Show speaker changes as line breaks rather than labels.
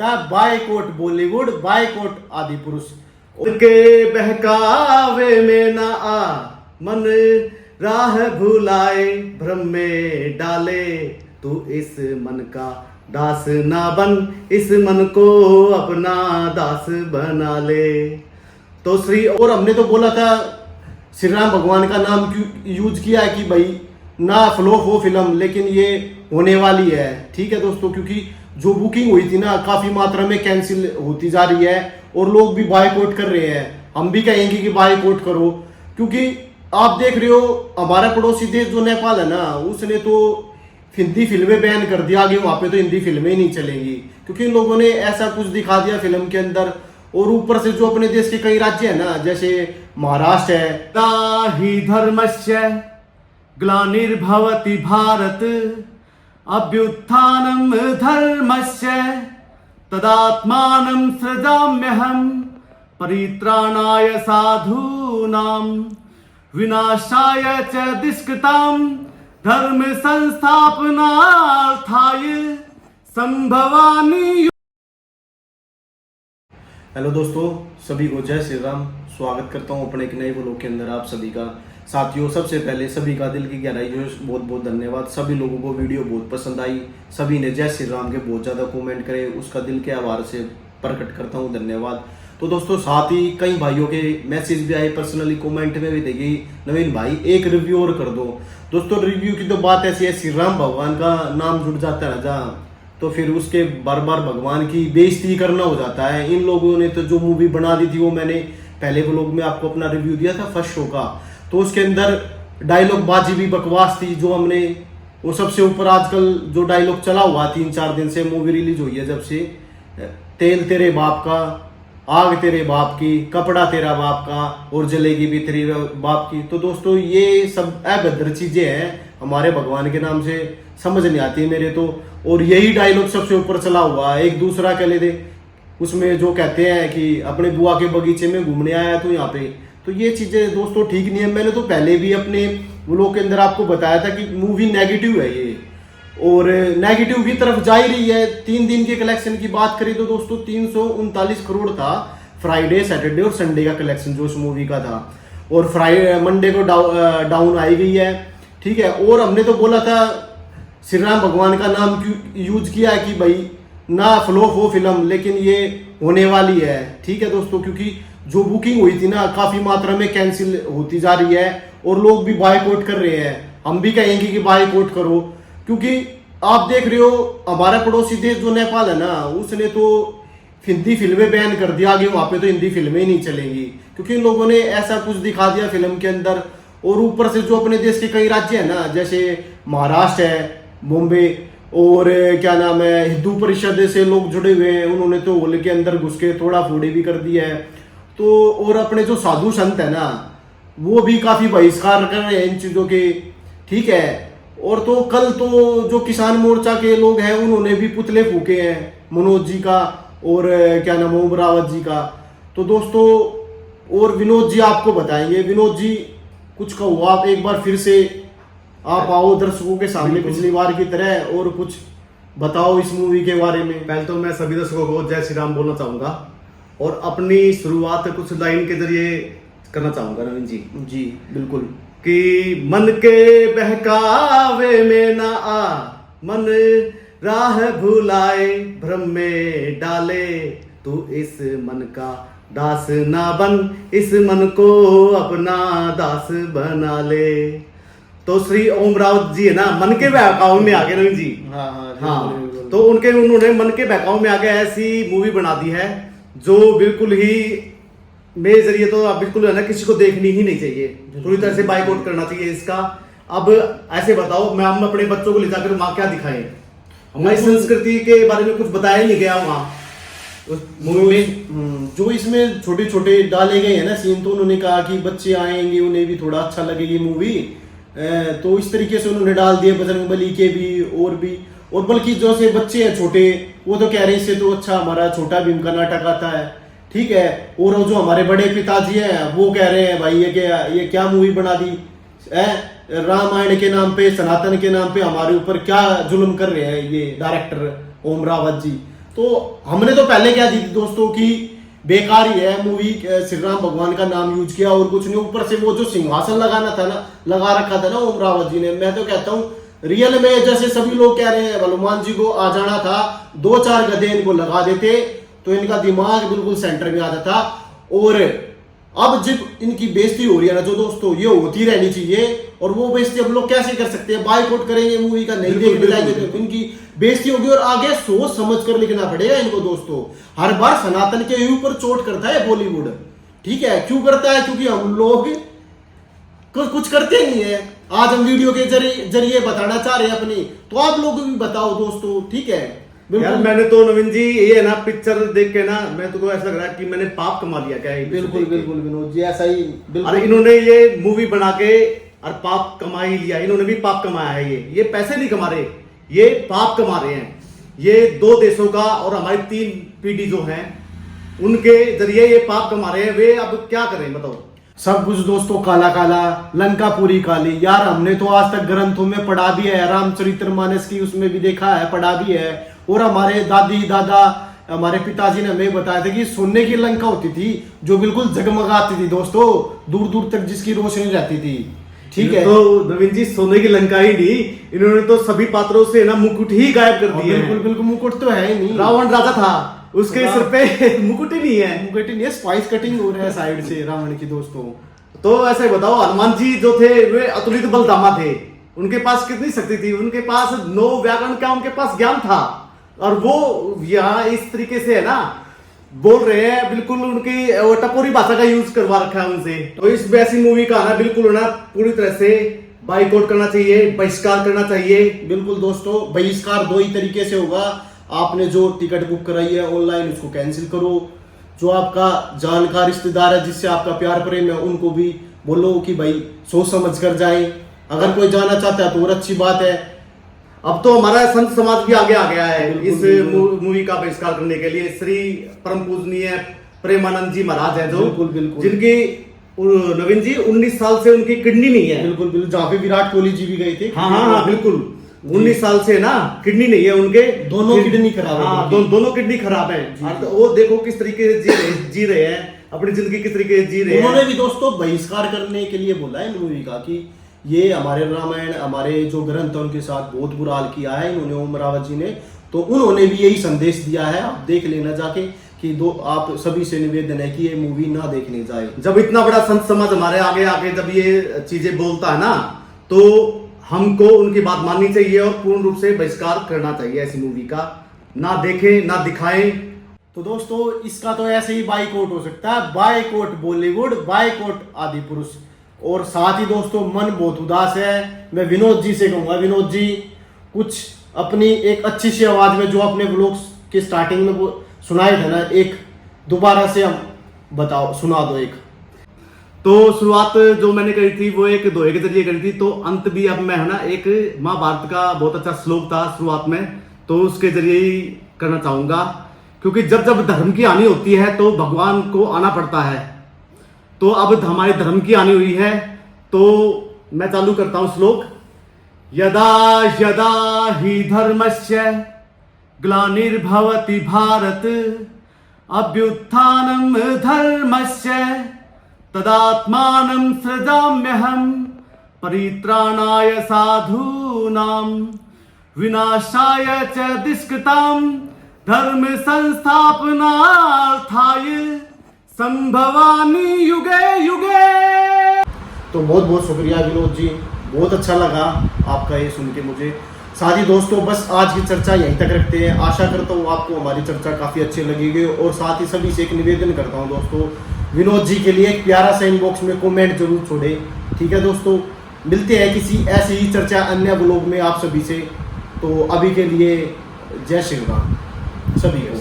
करता है boycott Bollywood, boycott आदि पुरुष। उनके बहकावे में ना आ, मन राह भुलाए, भ्रम में डाले, तू इस मन का दास ना बन, इस मन को अपना दास बना ले। तो श्री, और हमने तो बोला था श्री राम भगवान का नाम क्यों यूज किया है कि भाई ना फ्लॉप हो फिल्म, लेकिन ये होने वाली है। ठीक है दोस्तों, क्योंकि जो बुकिंग हुई थी ना काफी मात्रा में कैंसिल होती जा रही है और लोग भी बायकॉट कर रहे हैं। हम भी कहेंगे कि बायकॉट करो, क्योंकि आप देख रहे हो हमारा पड़ोसी देश जो नेपाल है ना, उसने तो हिंदी फिल्में बैन कर दिया, आगे वहां पे तो हिंदी फिल्में ही नहीं चलेंगी, क्योंकि इन लोगों ने ऐसा कुछ दिखा दिया फिल्म के अंदर। और ऊपर से जो अपने देश के कई राज्य है ना, जैसे महाराष्ट्र है, ताहि धर्मस्य ग्लानिर्भवति भारत अभ्युत्थानम धर्मस्य तदात्मानं सृजाम्यहम् परित्राणाय साधूनां विनाशाय च दुष्कृतां धर्म संस्थापनार्थाय संभवामि। हेलो दोस्तों, सभी को जय श्री राम। स्वागत करता हूं अपने एक नए व्लॉग के अंदर आप सभी का। साथियों, सबसे पहले सभी का दिल की गहराई से बहुत बहुत धन्यवाद। सभी लोगों को वीडियो बहुत पसंद आई, सभी ने जय श्री राम के बहुत ज़्यादा कमेंट करे, उसका दिल के आभार से प्रकट करता हूं, धन्यवाद। तो दोस्तों, साथ ही कई भाइयों के मैसेज भी आए, पर्सनली कमेंट में भी देगी, नवीन भाई एक रिव्यू और कर दो। दोस्तों, रिव्यू की तो बात ऐसी है, श्री राम भगवान का नाम जुड़ जाता है ना जहाँ, तो फिर उसके बार बार भगवान की बेइज्जती करना हो जाता है। इन लोगों ने तो जो मूवी बना दी थी, वो मैंने पहले व्लॉग में आपको अपना रिव्यू दिया था फर्स्ट शो का, तो उसके अंदर डायलॉग बाजी भी बकवास थी जो हमने, वो सबसे ऊपर आजकल जो डायलॉग चला हुआ 3-4 दिन से मूवी रिलीज हुई है जब से, तेल तेरे बाप का, आग तेरे बाप की, कपड़ा तेरा बाप का और जलेगी भी तेरे बाप की। तो दोस्तों, ये सब अभद्र चीजें हैं, हमारे भगवान के नाम से समझ नहीं आती मेरे तो। और यही डायलॉग सबसे ऊपर चला हुआ है। एक दूसरा कह लेते उसमें जो कहते हैं कि अपने बुआ के बगीचे में घूमने आया तो यहाँ पे, तो ये चीजें दोस्तों ठीक नहीं है। मैंने तो पहले भी अपने व्लॉग के अंदर आपको बताया था कि मूवी नेगेटिव है ये, और नेगेटिव की तरफ जा ही रही है। 3 दिन के कलेक्शन की बात करें तो दोस्तों 339 करोड़ था फ्राइडे, सैटरडे और संडे का कलेक्शन जो उस मूवी का था, और फ्राइडे मंडे को डाउन आई गई है। ठीक है, और हमने तो बोला था श्री राम भगवान का नाम क्यों यूज किया है कि भाई ना फ्लॉप हो फिल्म, लेकिन ये होने वाली है। ठीक है दोस्तों, क्योंकि जो बुकिंग हुई थी ना काफी मात्रा में कैंसिल होती जा रही है और लोग भी बायकॉट कर रहे हैं। हम भी कहेंगे कि बायकॉट करो, क्योंकि आप देख रहे हो हमारा पड़ोसी देश जो नेपाल है ना, उसने तो हिंदी फिल्में बैन कर दिया, आगे वहां पे तो हिंदी फिल्में ही नहीं चलेंगी, क्योंकि इन लोगों ने ऐसा कुछ दिखा दिया फिल्म के अंदर। और ऊपर से जो अपने देश के कई राज्य है ना, जैसे महाराष्ट्र है, बॉम्बे, और क्या नाम है, हिंदू परिषद से लोग जुड़े हुए हैं, उन्होंने तो होल के अंदर घुस के थोड़ा फोड़ी भी कर दिया है। तो और अपने जो साधु संत है ना, वो भी काफी बहिष्कार कर रहे हैं इन चीजों के। ठीक है, और तो कल तो जो किसान मोर्चा के लोग हैं उन्होंने भी पुतले फूके हैं, मनोज जी का और क्या नाम ओम रावत जी का। तो दोस्तों, और विनोद जी आपको बताएंगे, विनोद जी कुछ कहो आप एक बार फिर से, आप आओ दर्शकों के सामने पिछली बार की तरह और कुछ बताओ इस मूवी के बारे में।
पहले तो मैं सभी दर्शकों को जय श्री राम बोलना चाहूंगा और अपनी शुरुआत कुछ लाइन के जरिए करना चाहूंगा नवीन जी।
जी बिल्कुल।
कि मन के बहकावे में ना आ, मन राह भुलाए, भ्रम में डाले, तू इस मन का दास ना बन, इस मन को अपना दास बना ले। तो श्री ओम रावत जी है ना, मन के बहकाव में आ गए नवीन जी। हाँ, तो उन्होंने मन के बहकाव में आके ऐसी मूवी बना दी है जो बिल्कुल ही मेरे जरिए तो आप बिल्कुल है ना किसी को देखनी ही नहीं चाहिए, पूरी तरह से बाइकआउट करना चाहिए इसका। अब ऐसे बताओ, मैं हम अपने बच्चों को ले जाकर वहां क्या दिखाएं, हमारी संस्कृति के बारे में कुछ बताया नहीं गया वहां उस मूवी में।
जो इसमें छोटे छोटे डाले गए हैं ना सीन, तो उन्होंने कहा कि बच्चे आएंगे उन्हें भी थोड़ा अच्छा लगेगी मूवी, तो इस तरीके से उन्होंने डाल दिए बजरंगबली के भी और भी। और बल्कि जो से बच्चे हैं छोटे, वो तो कह रहे हैं इससे तो अच्छा हमारा छोटा भीम का नाटक आता है। ठीक है, और जो हमारे बड़े पिताजी हैं वो कह रहे हैं भाई ये क्या मूवी बना दी है, रामायण के नाम पे, सनातन के नाम पे हमारे ऊपर क्या जुल्म कर रहे हैं ये डायरेक्टर ओम रावत जी। तो हमने तो पहले क्या दी थी दोस्तों कि बेकार ही है मूवी, श्री राम भगवान का नाम यूज किया और कुछ नहीं, ऊपर से वो जो सिंहासन लगाना था ना, लगा रखा था ना ओम रावत जी ने, मैं तो कहता हूँ रियल में जैसे सभी लोग कह रहे हैं हनुमान जी को आ जाना था, 2-4 गधे इनको लगा देते तो इनका दिमाग बिल्कुल सेंटर में आ जाता। और अब जब इनकी बेइज्जती हो रही है ना जो दोस्तों, ये होती रहनी चाहिए, और वो बेइज्जती अब लोग कैसे कर सकते हैं, बायकॉट करेंगे मूवी का, नहीं देखने जाएंगे तो इनकी बेइज्जती होगी। और आगे सोच समझ कर लिखना पड़ेगा इनको दोस्तों। हर बार सनातन के ऊपर चोट करता है बॉलीवुड, ठीक है, क्यों करता है, क्योंकि हम लोग कुछ करते नहीं है। आज हम वीडियो के जरिए बताना चाह रहे हैं अपनी, तो आप लोग भी बताओ दोस्तों, ठीक है।
यार मैंने तो नवीन जी ये है ना पिक्चर देख के ना, मैं तो ऐसा लग रहा है कि मैंने पाप कमा लिया क्या है।
बिल्कुल बिल्कुल विनोद जी, ऐसा ही बिल्कुल।
अरे इन्होंने ये मूवी बना के और पाप कमा ही लिया, इन्होंने भी पाप कमाया है। ये पैसे नहीं कमा रहे, ये पाप कमा रहे हैं। ये 2 देशों का और हमारी 3 पीढ़ी जो है उनके जरिए ये पाप कमा रहे हैं। वे अब क्या करें बताओ।
सब कुछ दोस्तों काला काला, लंका पूरी काली। यार हमने तो आज तक ग्रंथों में पढ़ा भी है, रामचरितमानस की उसमें भी देखा है, पढ़ा भी है, और हमारे दादी दादा हमारे पिताजी ने हमें बताया था कि सोने की लंका होती थी जो बिल्कुल जगमगाती थी दोस्तों, दूर दूर तक जिसकी रोशनी रहती थी, ठीक है।
तो नवीन जी सोने की लंका ही नहीं, इन्होंने तो सभी पात्रों से ना मुकुट ही गायब कर दिए।
बिल्कुल बिल्कुल, मुकुट तो है ही नहीं।
रावण राजा था, उसके सिर पे मुकुट ही नहीं है।
मुकुट ही नहीं है, स्पाइस कटिंग हो रहा है साइड से रावण की दोस्तों।
तो ऐसे बताओ, हनुमान जी जो थे वे अतुलित बलधामा थे, उनके पास कितनी शक्ति थी, उनके पास 9 व्याकरण का उनके पास ज्ञान था, और वो यहाँ इस तरीके से है ना बोल रहे हैं, बिल्कुल उनकी टपोरी भाषा का यूज करवा रखा है उनसे। तो इस वैसी मूवी का ना बिल्कुल ना पूरी तरह से बाइकआउट करना चाहिए, बहिष्कार करना चाहिए।
बिल्कुल दोस्तों, बहिष्कार 2 ही तरीके से होगा। आपने जो टिकट बुक कराई है ऑनलाइन उसको कैंसिल करो, जो आपका जानकार रिश्तेदार है जिससे आपका प्यार प्रेम है उनको भी बोलो कि भाई सोच समझ कर जाएं। अगर कोई जाना चाहता है तो और अच्छी बात है।
अब तो हमारा संत समाज भी आगे आ गया है
बिल्कुल,
इस
बिल्कुल।
मूवी का बहिष्कार करने के लिए। श्री परम पूजनीय प्रेमानंद जी महाराज हैं जो,
बिल्कुल, बिल्कुल।
जिनकी नवीन जी 19 साल से उनकी किडनी नहीं है।
बिल्कुल बिल्कुल, जहाँ पे विराट कोहली जी भी गए थे।
हाँ बिल्कुल, 19 साल से ना किडनी नहीं है उनके,
दोनों किडनी खराब है।
हाँ, दोनों किडनी खराब है। और वो देखो किस तरीके से जी रहे हैं अपनी जिंदगी, किस तरीके से जी रहे हैं।
उन्होंने भी दोस्तों बहिष्कार करने के लिए बोला है मूवी का कि ये हमारे रामायण, हमारे जो ग्रंथ है उनके साथ बहुत बुरा हाल किया है इन्होंने, ओम रावत जी ने। तो उन्होंने भी यही संदेश दिया है, आप देख लेना जाके कि आप सभी से निवेदन है कि ये मूवी ना देखने जाए।
जब इतना बड़ा संत समाज हमारे आगे आके जब ये चीजें बोलता है ना, तो हमको उनकी बात माननी चाहिए और पूर्ण रूप से बहिष्कार करना चाहिए ऐसी मूवी का। ना देखें ना दिखाएं।
तो दोस्तों इसका तो ऐसे ही बाइकआउट हो सकता है, बाइकआउट बॉलीवुड, बाइकआउट आदि पुरुष। और साथ ही दोस्तों मन बहुत उदास है, मैं विनोद जी से कहूंगा, विनोद जी कुछ अपनी एक अच्छी सी आवाज में जो अपने ब्लॉग्स के स्टार्टिंग में वो सुनाए थे ना, एक दोबारा से हम बताओ, सुना दो एक।
तो शुरुआत जो मैंने करी थी वो एक दोहे के जरिए करी थी, तो अंत भी अब मैं है ना एक महाभारत का बहुत अच्छा श्लोक था शुरुआत में, तो उसके जरिए ही करना चाहूंगा। क्योंकि जब जब धर्म की हानि होती है तो भगवान को आना पड़ता है। तो अब हमारे धर्म की हानि हुई है, तो मैं चालू करता हूं श्लोक। यदा यदा ही धर्मस्य ग्लानिर्भवति भारत, अभ्युत्थानं धर्मस्य तदात्मानं सृजाम्यहम्, परित्राणाय साधूनां विनाशाय च दुष्कृतां, धर्म संस्थापनार्थाय संभवामि युगे युगे।
तो बहुत बहुत शुक्रिया विनोद जी, बहुत अच्छा लगा आपका ये सुन के मुझे। साथ ही दोस्तों बस आज की चर्चा यहीं तक रखते हैं। आशा करता हूँ आपको हमारी चर्चा काफ़ी अच्छी लगेगी, और साथ ही सभी से एक निवेदन करता हूँ दोस्तों, विनोद जी के लिए एक प्यारा सा इनबॉक्स में कमेंट जरूर छोड़े, ठीक है दोस्तों। मिलते हैं किसी ऐसी ही चर्चा अन्य ब्लॉग में आप सभी से। तो अभी के लिए जय श्री राम सभी को।